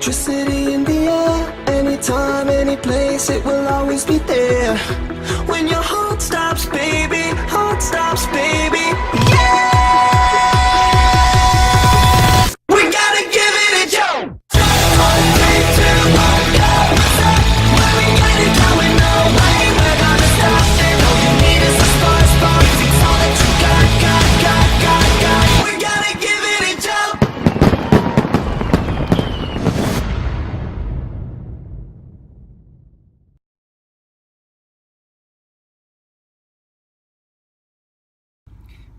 electricity in the air. Anytime, any place, it will always be there. When your heart stops, baby, yeah. We gotta give it a go. 1, 3, 2, 1, go. When we get it going, no way we're gonna stop. All you need is a spark. It's all that you got. We gotta give it a jump.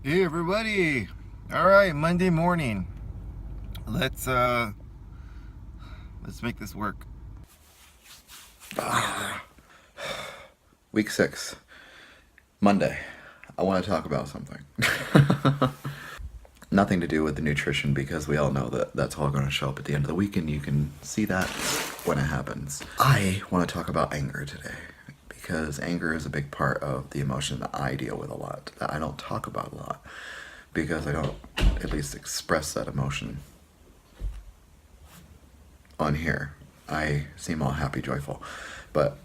Hey everybody! Alright, Monday morning. Let's make this work. Week 6. Monday. I want to talk about something. Nothing to do with the nutrition, because we all know that that's all going to show up at the end of the week and you can see that when it happens. I want to talk about anger today, because anger is a big part of the emotion that I deal with a lot, that I don't talk about a lot, because I don't at least express that emotion on here. I seem all happy, joyful, but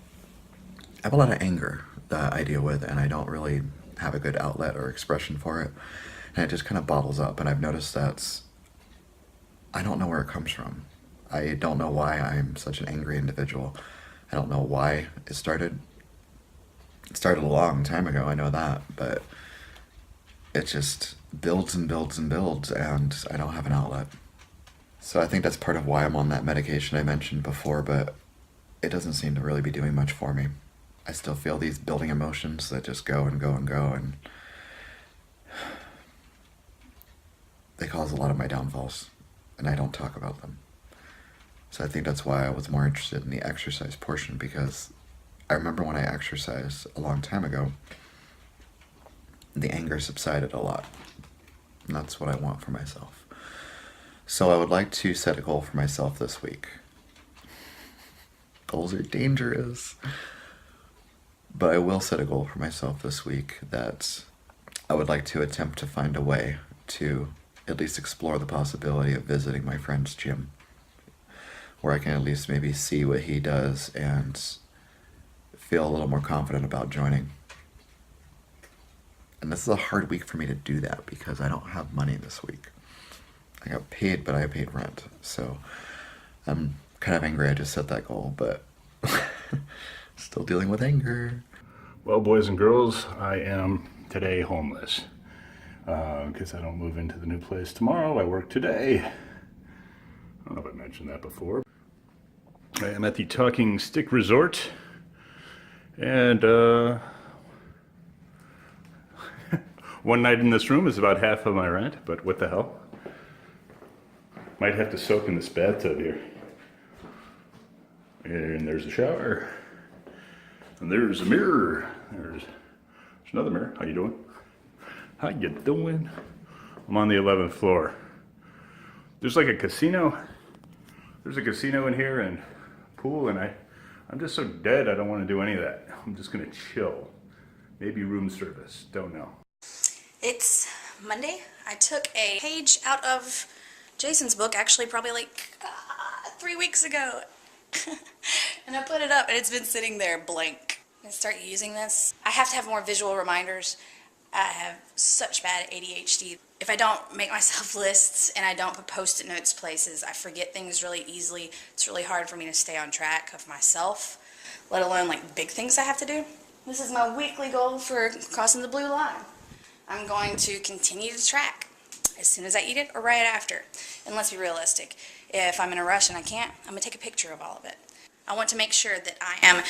I have a lot of anger that I deal with, and I don't really have a good outlet or expression for it, and it just kind of bottles up. And I've noticed that I don't know where it comes from. I don't know why I'm such an angry individual. I don't know why it started. It started a long time ago, I know that, but it just builds and builds and builds, and I don't have an outlet. So I think that's part of why I'm on that medication I mentioned before, but it doesn't seem to really be doing much for me. I still feel these building emotions that just go and go and go, and they cause a lot of my downfalls, and I don't talk about them. So I think that's why I was more interested in the exercise portion, because I remember when I exercised a long time ago, the anger subsided a lot. And that's what I want for myself. So I would like to set a goal for myself this week. Goals are dangerous. But I will set a goal for myself this week that I would like to attempt to find a way to at least explore the possibility of visiting my friend's gym, where I can at least maybe see what he does and feel a little more confident about joining. And this is a hard week for me to do that, because I don't have money this week. I got paid, but I paid rent. So I'm kind of angry I just set that goal, but still dealing with anger. Well, boys and girls, I am today homeless, because I don't move into the new place tomorrow. I work today. I don't know if I mentioned that before. I am at the Talking Stick Resort, and one night in this room is about half of my rent, but what the hell? Might have to soak in this bathtub here. And there's a shower. And there's a mirror. There's another mirror. How you doing? How you doing? I'm on the 11th floor. There's like a casino. There's a casino in here and pool, and I'm just so dead I don't want to do any of that. I'm just gonna chill. Maybe room service, don't know. It's Monday. I took a page out of Jason's book, actually probably like 3 weeks ago. And I put it up, and it's been sitting there blank. I'm gonna start using this. I have to have more visual reminders. I have such bad ADHD. If I don't make myself lists and I don't put post-it notes places, I forget things really easily. It's really hard for me to stay on track of myself, let alone like big things I have to do. This is my weekly goal for crossing the blue line. I'm going to continue to track as soon as I eat it or right after. And let's be realistic. If I'm in a rush and I can't, I'm going to take a picture of all of it. I want to make sure that I am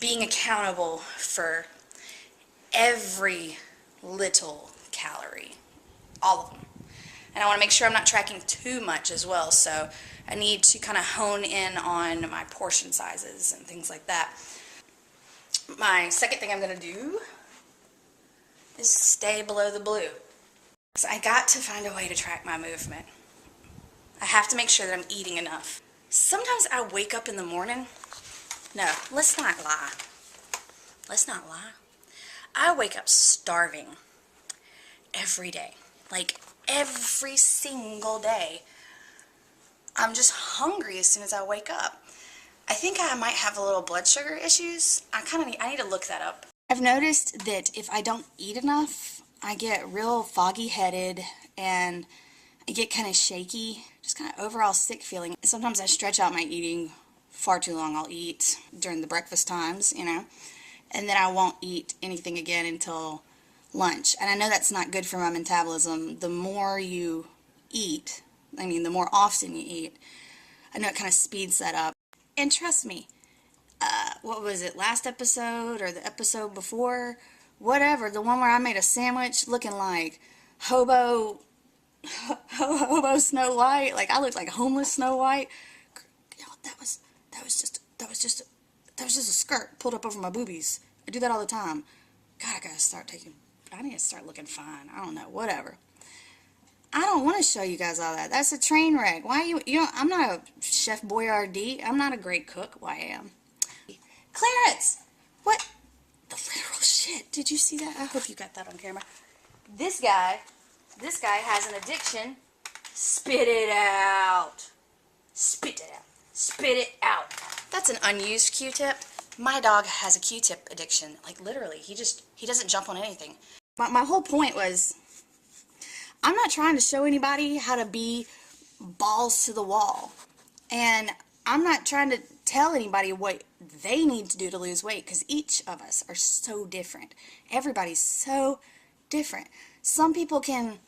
being accountable for every little calorie. All of them. And I want to make sure I'm not tracking too much as well. So I need to kind of hone in on my portion sizes and things like that. My second thing I'm going to do is stay below the blue. So I got to find a way to track my movement. I have to make sure that I'm eating enough. Sometimes I wake up in the morning. No, let's not lie. Let's not lie. I wake up starving every day. Like every single day. I'm just hungry as soon as I wake up. I think I might have a little blood sugar issues. I need to look that up. I've noticed that if I don't eat enough, I get real foggy headed and I get kind of shaky, just kind of overall sick feeling. Sometimes I stretch out my eating far too long. I'll eat during the breakfast times, you know, and then I won't eat anything again until lunch. And I know that's not good for my metabolism. The more you eat, the more often you eat, I know it kind of speeds that up. And trust me, what was it, last episode or the episode before? Whatever, the one where I made a sandwich looking like hobo Snow White. Like, I looked like homeless Snow White. You know, that was just a skirt pulled up over my boobies. I do that all the time. God, I need to start looking fine. I don't know, whatever. I don't want to show you guys all that. That's a train wreck. Why you know, I'm not a Chef Boyardee. I'm not a great cook. Well, I am. Clarence! What? The literal shit. Did you see that? I hope you got that on camera. This guy has an addiction. Spit it out. Spit it out. Spit it out. That's an unused Q-tip. My dog has a Q-tip addiction. Like, literally, he doesn't jump on anything. My whole point was, I'm not trying to show anybody how to be balls to the wall. And I'm not trying to tell anybody what they need to do to lose weight, because each of us are so different. Everybody's so different. Some people can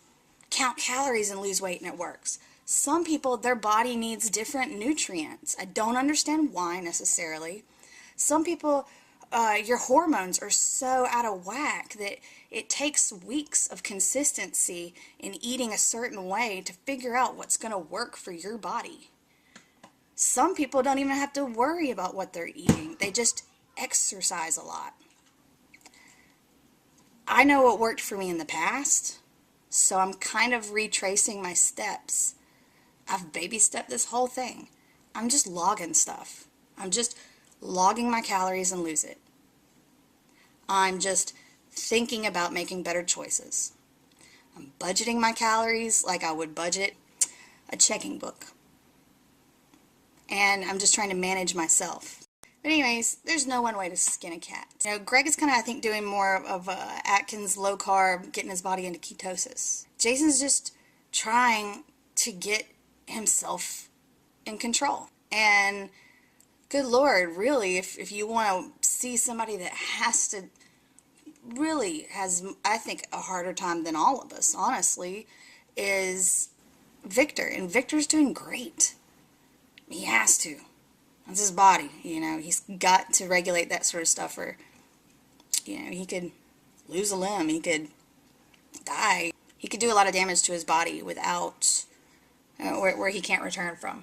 count calories and lose weight and it works. Some people, their body needs different nutrients. I don't understand why necessarily. Some people, your hormones are so out of whack that it takes weeks of consistency in eating a certain way to figure out what's going to work for your body. Some people don't even have to worry about what they're eating. They just exercise a lot. I know what worked for me in the past, so I'm kind of retracing my steps. I've baby stepped this whole thing. I'm just logging stuff. I'm just logging my calories and lose it. I'm just thinking about making better choices. I'm budgeting my calories like I would budget a checking book. And I'm just trying to manage myself. But anyways, there's no one way to skin a cat. You know, Greg is kind of, I think, doing more of Atkins low carb, getting his body into ketosis. Jason's just trying to get himself in control. And good Lord, really, if you want to see somebody that really has, I think, a harder time than all of us, honestly, is Victor. And Victor's doing great. He has to. It's his body, you know. He's got to regulate that sort of stuff, or, you know, he could lose a limb. He could die. He could do a lot of damage to his body without, where he can't return from.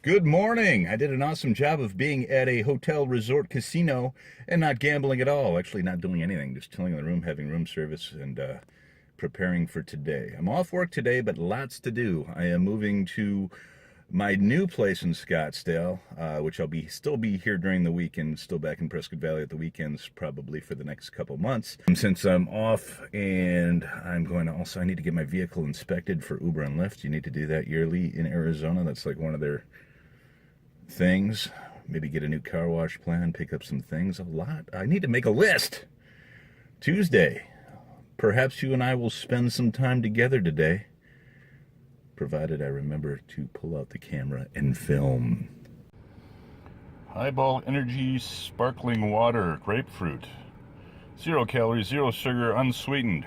Good morning. I did an awesome job of being at a hotel resort casino and not gambling at all. Actually, not doing anything. Just chilling in the room, having room service, and preparing for today. I'm off work today, but lots to do. I am moving to my new place in Scottsdale, which I'll still be here during the weekend, still back in Prescott Valley at the weekends, probably for the next couple months. And since I'm off, and I'm going to also, I need to get my vehicle inspected for Uber and Lyft. You need to do that yearly in Arizona. That's like one of their things. Maybe get a new car wash plan, pick up some things. A lot. I need to make a list. Tuesday. Perhaps you and I will spend some time together today, provided I remember to pull out the camera and film. Highball Energy Sparkling Water, grapefruit. 0 calories, 0 sugar, unsweetened.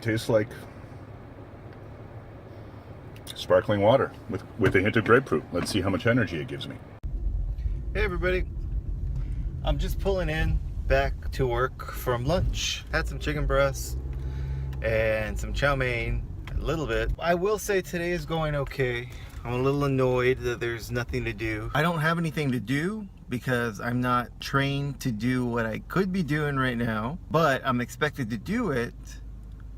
Tastes like sparkling water with a hint of grapefruit. Let's see how much energy it gives me. Hey everybody, I'm just pulling in back to work from lunch. Had some chicken breast and some chow mein, a little bit. I will say today is going okay. I'm a little annoyed that there's nothing to do. I don't have anything to do because I'm not trained to do what I could be doing right now, but I'm expected to do it,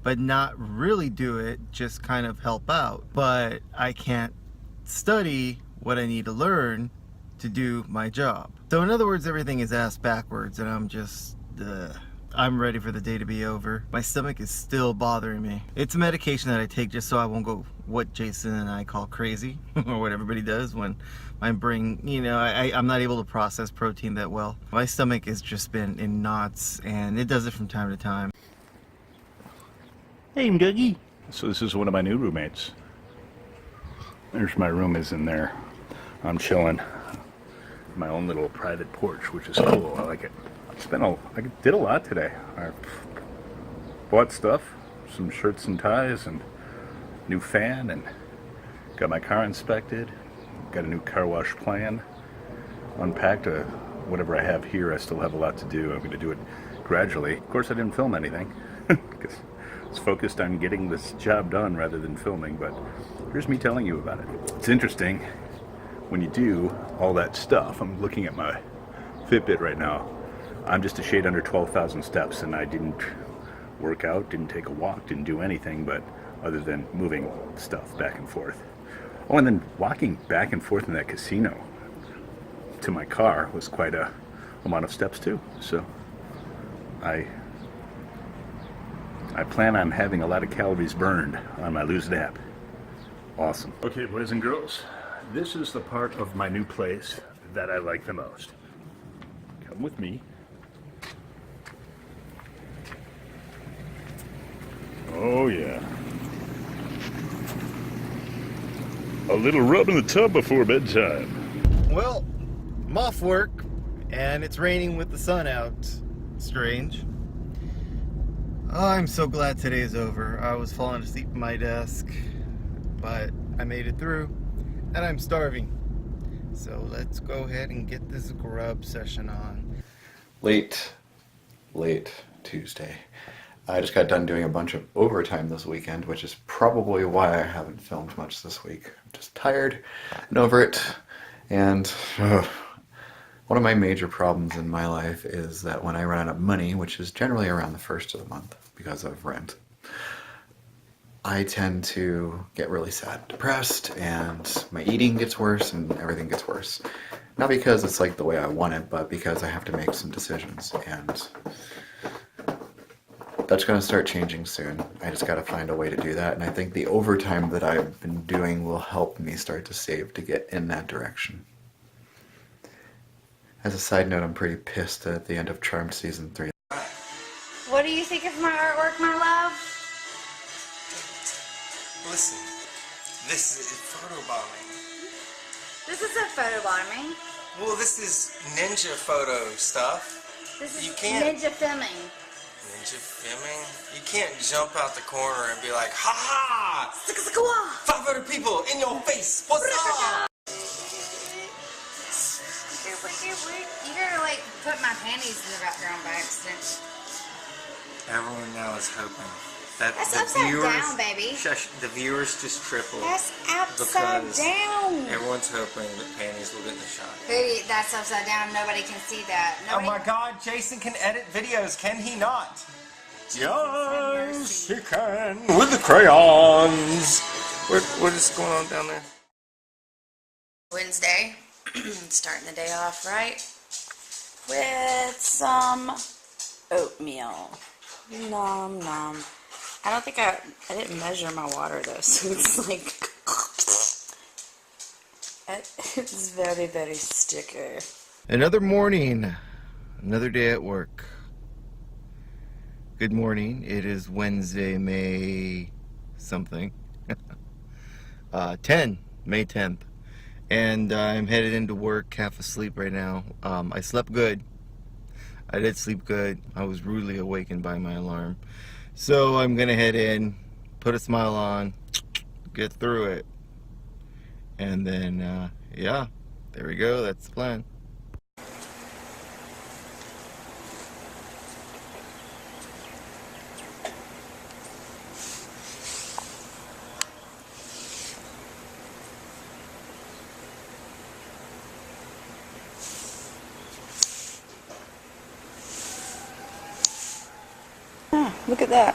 but not really do it, just kind of help out. But I can't study what I need to learn to do my job. So in other words, everything is ass backwards, and I'm just, I'm ready for the day to be over. My stomach is still bothering me. It's a medication that I take just so I won't go what Jason and I call crazy, or what everybody does when my brain, you know, I'm not able to process protein that well. My stomach has just been in knots, and it does it from time to time. Hey, Dougie. So this is one of my new roommates. There's my room is in there. I'm chilling. My own little private porch, which is cool. I like it. I did a lot today. I bought stuff, some shirts and ties, and new fan, and got my car inspected. Got a new car wash plan. Unpacked whatever I have here. I still have a lot to do. I'm going to do it gradually. Of course, I didn't film anything because I was focused on getting this job done rather than filming. But here's me telling you about it. It's interesting when you do all that stuff. I'm looking at my Fitbit right now. I'm just a shade under 12,000 steps, and I didn't work out, didn't take a walk, didn't do anything but other than moving stuff back and forth. Oh, and then walking back and forth in that casino to my car was quite a amount of steps too. So I plan on having a lot of calories burned on my Lose It app. Awesome. Okay, boys and girls, this is the part of my new place that I like the most. Come with me. Oh yeah. A little rub in the tub before bedtime. Well, I'm off work, and it's raining with the sun out. Strange. Oh, I'm so glad today's over. I was falling asleep at my desk, but I made it through, and I'm starving. So let's go ahead and get this grub session on. Late Tuesday. I just got done doing a bunch of overtime this weekend, which is probably why I haven't filmed much this week. I'm just tired and over it. And one of my major problems in my life is that when I run out of money, which is generally around the first of the month because of rent, I tend to get really sad, depressed, and my eating gets worse and everything gets worse. Not because it's like the way I want it, but because I have to make some decisions, and that's going to start changing soon. I just got to find a way to do that, and I think the overtime that I've been doing will help me start to save to get in that direction. As a side note, I'm pretty pissed at the end of Charmed Season 3. What do you think of my artwork, my love? Listen, this is photobombing. This isn't photobombing. Well, this is ninja photo stuff. This is You can't- ninja filming. Ninja filming? You can't jump out the corner and be like, ha ha! Sakawa. 500 people in your face! What's up? You're gonna like put my panties in the background by accident. Everyone now is hoping that That's the upside viewers, down, baby. Shush, the viewers just tripled. That's upside Because down. Everyone's hoping that panties will get in the shot. Baby, that's upside down. Nobody can see that. Oh Nobody my god, Jason can edit videos, can he not? Yes, he can. With the crayons. What is going on down there? Wednesday, starting the day off right with some oatmeal. Nom nom. I don't think I didn't measure my water though, so it's like it's very, very sticky. Another morning, another day at work. Good morning. It is Wednesday, May something. May 10th. And I'm headed into work, half asleep right now. I slept good. I did sleep good. I was rudely awakened by my alarm. So I'm gonna head in, put a smile on, get through it. And then, yeah, there we go. That's the plan. Look at that.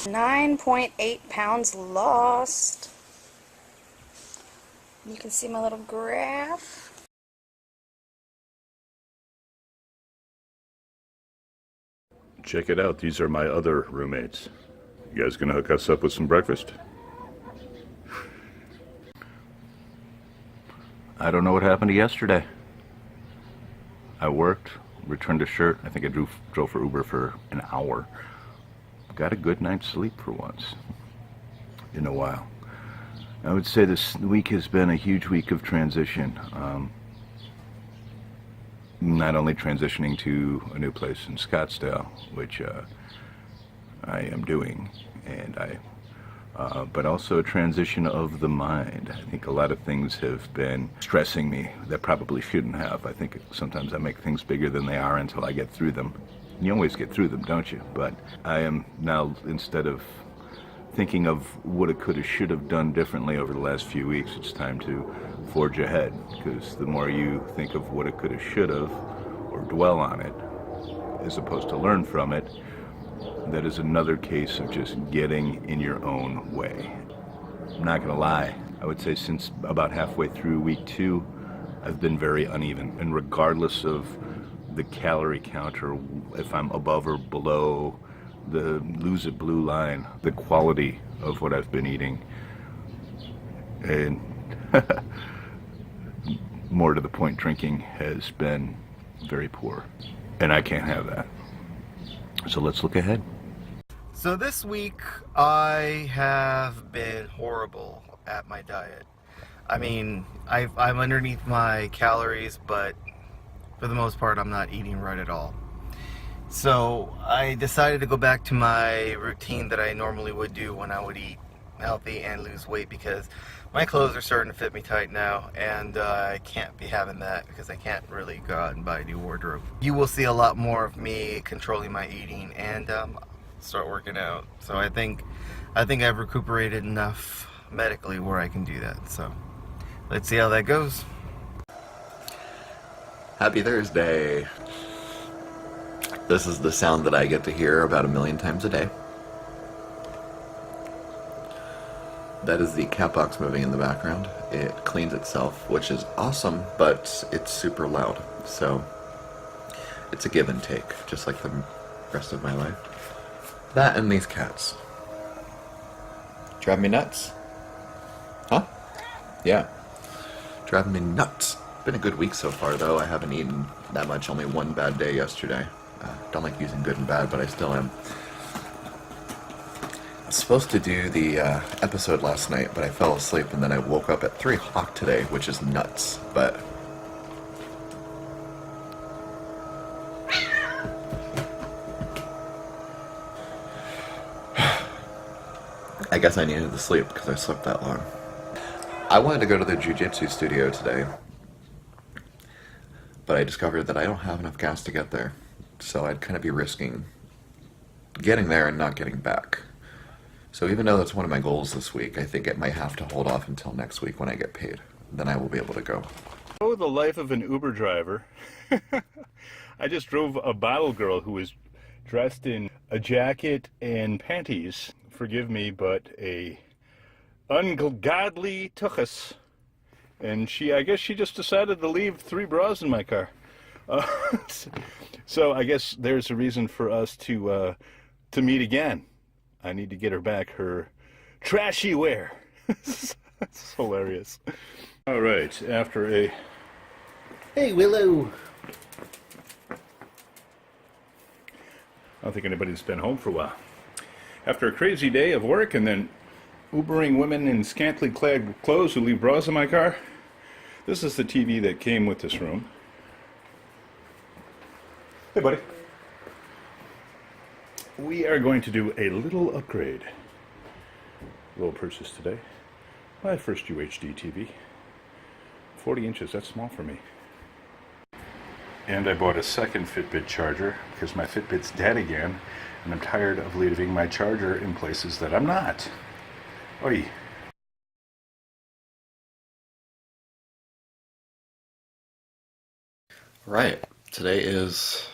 9.8 pounds lost. You can see my little graph. Check it out. These are my other roommates. You guys gonna hook us up with some breakfast? I don't know what happened to yesterday. I worked, returned a shirt. I think I drove for Uber for an hour. Got a good night's sleep for once in a while. I would say this week has been a huge week of transition. Not only transitioning to a new place in Scottsdale, which I am doing, and but also a transition of the mind. I think a lot of things have been stressing me that probably shouldn't have. I think sometimes I make things bigger than they are until I get through them. You always get through them, don't you? But I am now, instead of thinking of woulda, coulda, shoulda done differently over the last few weeks, it's time to forge ahead, because the more you think of woulda, coulda, shoulda, or dwell on it, as opposed to learn from it, that is another case of just getting in your own way. I'm not gonna lie, I would say since about halfway through week 2, I've been very uneven, and regardless of the calorie count or if I'm above or below the lose it blue line, the quality of what I've been eating, and more to the point, drinking has been very poor, and I can't have that. So let's look ahead. So this week I have been horrible at my diet. I mean, I'm underneath my calories, but for the most part I'm not eating right at all. So I decided to go back to my routine that I normally would do when I would eat healthy and lose weight, because my clothes are starting to fit me tight now, and I can't be having that because I can't really go out and buy a new wardrobe. You will see a lot more of me controlling my eating and start working out. So I think I've recuperated enough medically where I can do that. So let's see how that goes. Happy Thursday. This is the sound that I get to hear about 1,000,000 times a day. That is the cat box moving in the background. It cleans itself, which is awesome, but it's super loud. So it's a give and take, just like the rest of my life. That and these cats. Drive me nuts. Huh? Yeah. Driving me nuts. Been a good week so far, though. I haven't eaten that much. Only one bad day yesterday. Don't like using good and bad, but I still am. I was supposed to do the episode last night, but I fell asleep, and then I woke up at 3 o'clock today, which is nuts, but... I guess I needed the sleep because I slept that long. I wanted to go to the jiu-jitsu studio today, but I discovered that I don't have enough gas to get there. So I'd kind of be risking getting there and not getting back. So even though that's one of my goals this week, I think it might have to hold off until next week when I get paid. Then I will be able to go. Oh, the life of an Uber driver. I just drove a bottle girl who was dressed in a jacket and panties. Forgive me, but a ungodly tuchus. And I guess she just decided to leave 3 bras in my car. So I guess there's a reason for us to meet again. I need to get her back her trashy wear. That's hilarious. All right, after a... Hey, Willow! I don't think anybody's been home for a while. After a crazy day of work and then Ubering women in scantily clad clothes who leave bras in my car, this is the TV that came with this room. Hey, buddy. We are going to do a little upgrade. Little purchase today. My first UHD TV. 40 inches, that's small for me. And I bought a second Fitbit charger because my Fitbit's dead again, and I'm tired of leaving my charger in places that I'm not. Oi. Right. Today is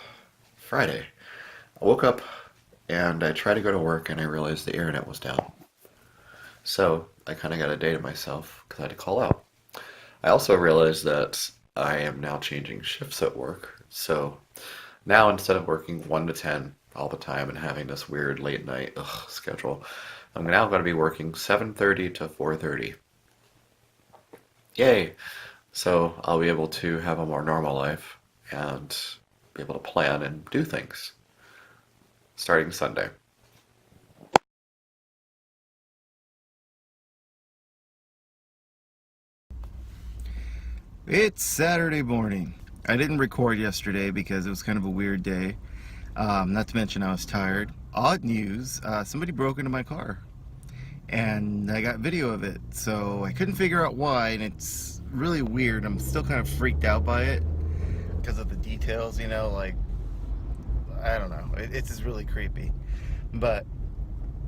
Friday. I woke up and I tried to go to work and I realized the internet was down. So I kind of got a day to myself because I had to call out. I also realized that I am now changing shifts at work. So now instead of working 1 to 10, all the time and having this weird late night schedule. I'm now going to be working 7:30 to 4:30. Yay! So I'll be able to have a more normal life and be able to plan and do things starting Sunday. It's Saturday morning. I didn't record yesterday because it was kind of a weird day. Not to mention I was tired. Odd news, somebody broke into my car. And I got video of it. So I couldn't figure out why, and it's really weird. I'm still kind of freaked out by it because of the details, you know, like, I don't know. It's just really creepy. But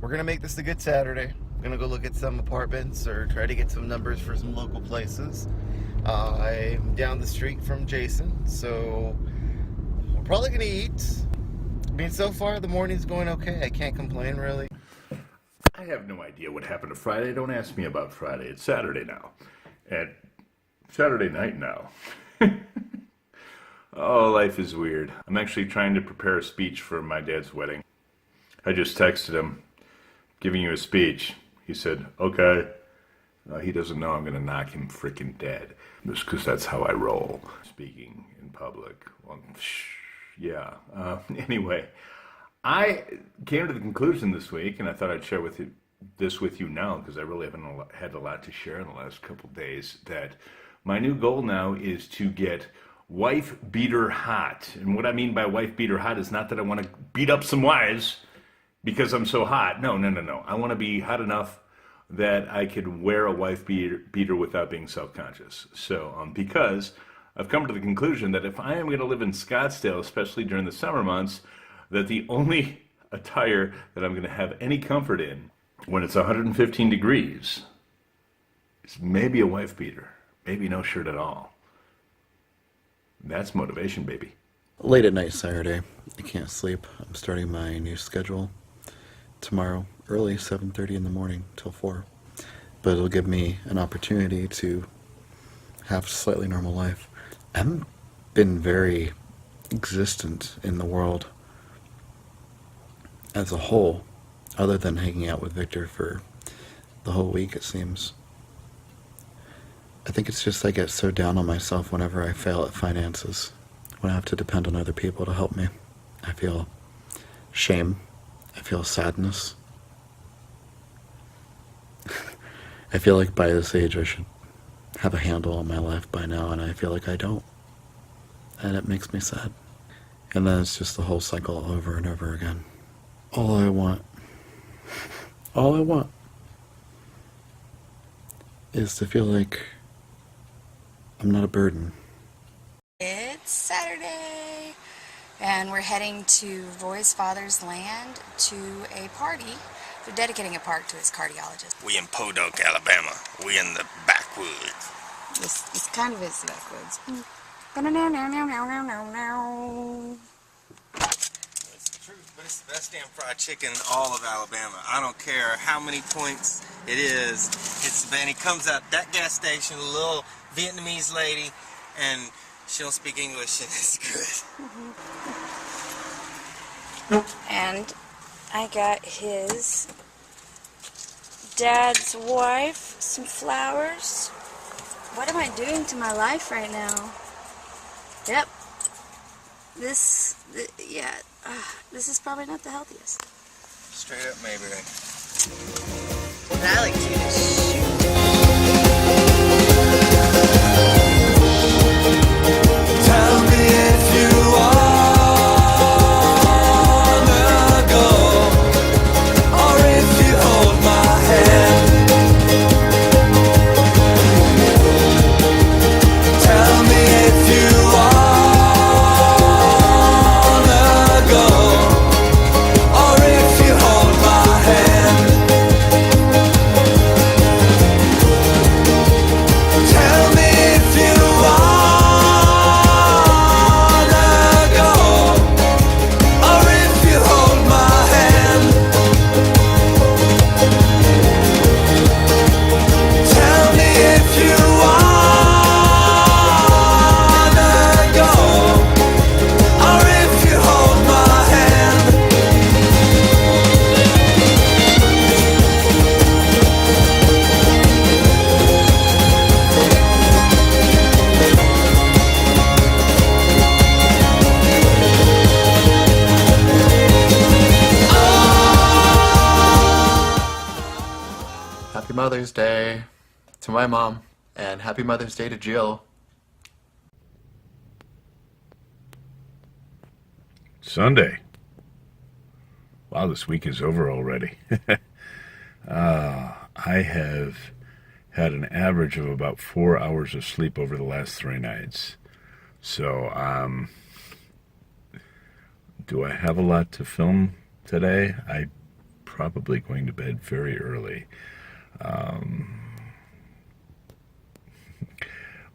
we're going to make this a good Saturday. I'm going to go look at some apartments or try to get some numbers for some local places. I'm down the street from Jason, so we're probably going to eat. I mean, so far the morning's going okay. I can't complain, really. I have no idea what happened to Friday. Don't ask me about Friday. It's Saturday now. And Saturday night now. Oh, life is weird. I'm actually trying to prepare a speech for my dad's wedding. I just texted him, giving you a speech. He said, okay. He doesn't know I'm going to knock him freaking dead. Just because that's how I roll. Speaking in public. Well, yeah. Anyway, I came to the conclusion this week, and I thought I'd share this with you now, because I really haven't had a lot to share in the last couple days, that my new goal now is to get wife beater hot. And what I mean by wife beater hot is not that I want to beat up some wives because I'm so hot. No. I want to be hot enough that I could wear a wife beater without being self-conscious. So, because I've come to the conclusion that if I am going to live in Scottsdale, especially during the summer months, that the only attire that I'm going to have any comfort in when it's 115 degrees is maybe a wife beater, maybe no shirt at all. That's motivation, baby. Late at night Saturday. I can't sleep. I'm starting my new schedule tomorrow, early 7:30 in the morning till 4. But it'll give me an opportunity to have a slightly normal life. I haven't been very existent in the world as a whole, other than hanging out with Victor for the whole week, it seems. I think it's just I get so down on myself whenever I fail at finances, when I have to depend on other people to help me. I feel shame. I feel sadness. I feel like by this age I should have a handle on my life by now, and I feel like I don't. And it makes me sad. And then it's just the whole cycle over and over again. All I want is to feel like I'm not a burden. It's Saturday, and we're heading to Roy's father's land to a party. They're dedicating a park to his cardiologist. We in Podunk, Alabama. We in the backwoods. This kind of is the backwoods. It's the truth, but it's the best damn fried chicken in all of Alabama. I don't care how many points it is. And he comes out that gas station, a little Vietnamese lady, and she don't speak English, and it's good. And I got his dad's wife some flowers. What am I doing to my life right now? Yep. This is probably not the healthiest. Straight up Mayberry. But I like to shoot. Tell me if you wanna go, or if you hold my hand. Tell me if you wanna go, or if you hold my hand. Mother's Day to my mom, and Happy Mother's Day to Jill. Sunday. Wow, this week is over already. I have had an average of about 4 hours of sleep over the last 3 nights. So, do I have a lot to film today? I'm probably going to bed very early.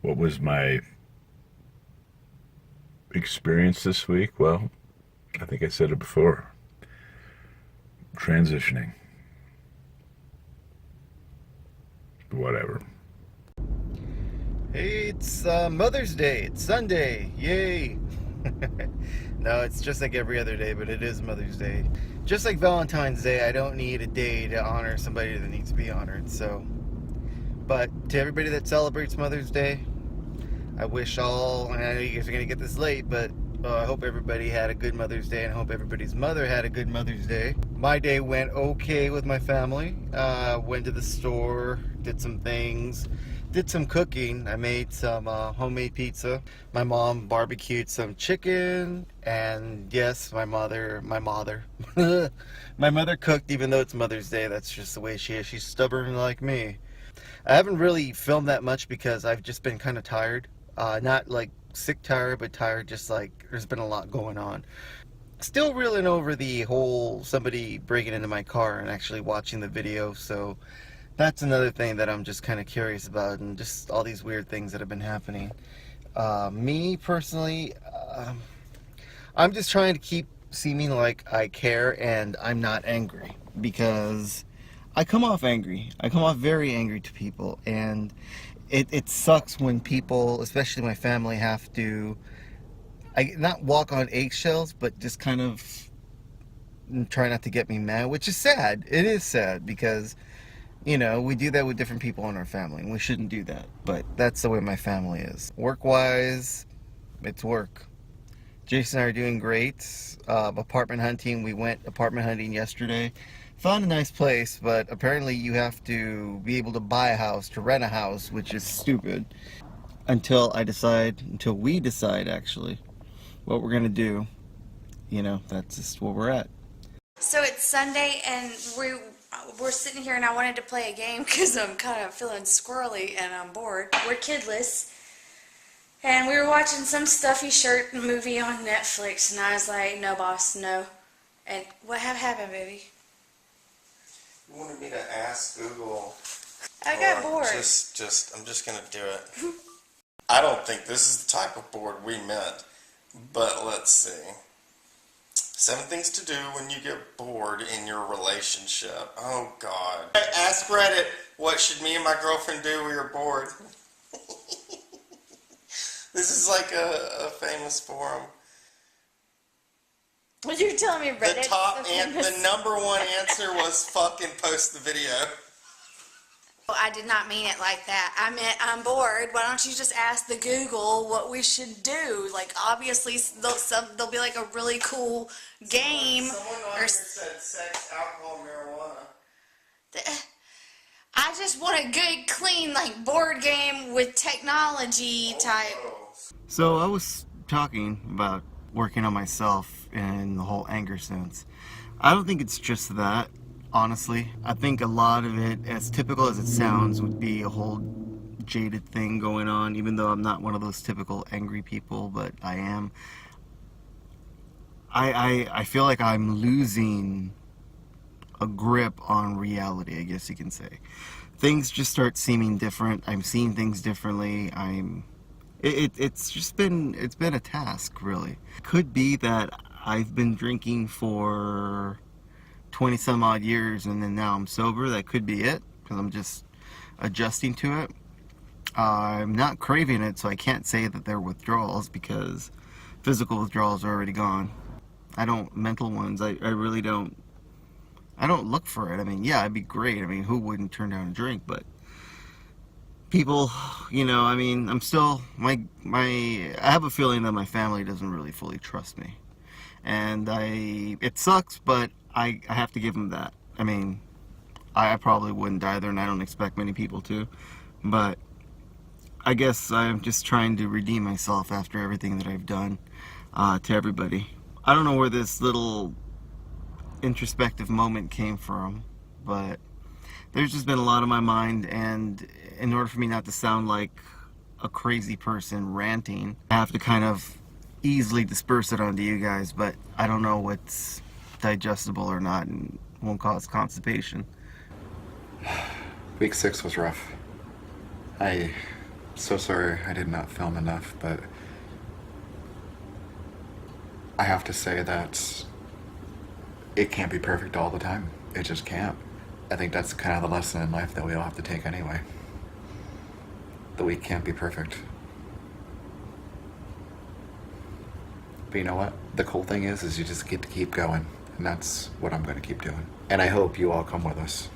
What was my experience this week? Well, I think I said it before. Transitioning. Whatever. Hey, it's Mother's Day. It's Sunday. Yay. No, it's just like every other day, but it is Mother's Day. Just like Valentine's Day, I don't need a day to honor somebody that needs to be honored. So, but to everybody that celebrates Mother's Day, I wish all, and I know you guys are going to get this late, but I hope everybody had a good Mother's Day, and I hope everybody's mother had a good Mother's Day. My day went okay with my family. Went to the store, did some things, did some cooking. I made some homemade pizza. My mom barbecued some chicken, and yes, my mother cooked, even though it's Mother's Day. That's just the way she is. She's stubborn like me. I haven't really filmed that much because I've just been kind of tired. Not like sick tired, but tired, just like there's been a lot going on. Still reeling over the whole somebody breaking into my car and actually watching the video, so that's another thing that I'm just kind of curious about, and just all these weird things that have been happening. Me personally, I'm just trying to keep seeming like I care and I'm not angry, because I come off angry. I come off very angry to people, and it sucks when people, especially my family, have to not walk on eggshells, but just kind of try not to get me mad, which is sad. It is sad because, you know, we do that with different people in our family, and we shouldn't do that. But that's the way my family is. Work-wise, it's work. Jason and I are doing great. Apartment hunting, we went apartment hunting yesterday. Found a nice place, but apparently you have to be able to buy a house to rent a house, which is stupid. Until we decide actually what we're gonna do. You know, that's just where we're at. So it's Sunday, and we're sitting here, and I wanted to play a game because I'm kind of feeling squirrely and I'm bored. We're kidless, and we were watching some stuffy shirt movie on Netflix, and I was like, no, boss, no. And what happened, baby? You wanted me to ask Google. I got bored. I'm just gonna do it. I don't think this is the type of board we meant, but let's see. 7 things to do when you get bored in your relationship. Oh God. Ask Reddit, what should me and my girlfriend do when we're bored? This is like a famous forum. What you're telling me, Reddit? The number one answer was fucking post the video. Well, I did not mean it like that. I meant I'm bored. Why don't you just ask the Google what we should do? Like, obviously, there'll be like a really cool game. Someone on here said sex, alcohol, marijuana. I just want a good, clean, like, board game with technology type. So I was talking about working on myself in the whole anger sense. I don't think it's just that. Honestly, I think a lot of it, as typical as it sounds, would be a whole jaded thing going on, even though I'm not one of those typical angry people, but I am. I feel like I'm losing a grip on reality, I guess you can say. Things just start seeming different. I'm seeing things differently. It's been a task, really. Could be that I've been drinking for 20 some odd years, and then now I'm sober. That could be it, because I'm just adjusting to it. I'm not craving it, so I can't say that they're withdrawals, because physical withdrawals are already gone. Mental ones, I really don't. I don't look for it. I mean, yeah, it'd be great. I mean, who wouldn't turn down a drink? But people, you know, I mean, I'm still, I have a feeling that my family doesn't really fully trust me. And it sucks, but I have to give them that. I mean, I probably wouldn't either, and I don't expect many people to. But I guess I'm just trying to redeem myself after everything that I've done to everybody. I don't know where this little introspective moment came from, but there's just been a lot on my mind, and in order for me not to sound like a crazy person ranting, I have to kind of easily disperse it onto you guys, but I don't know what's digestible or not and won't cause constipation. Week 6 was rough. I'm so sorry I did not film enough, but I have to say that it can't be perfect all the time. It just can't. I think that's kind of the lesson in life that we all have to take anyway. The week can't be perfect. But you know what? The cool thing is you just get to keep going. And that's what I'm going to keep doing. And I hope you all come with us.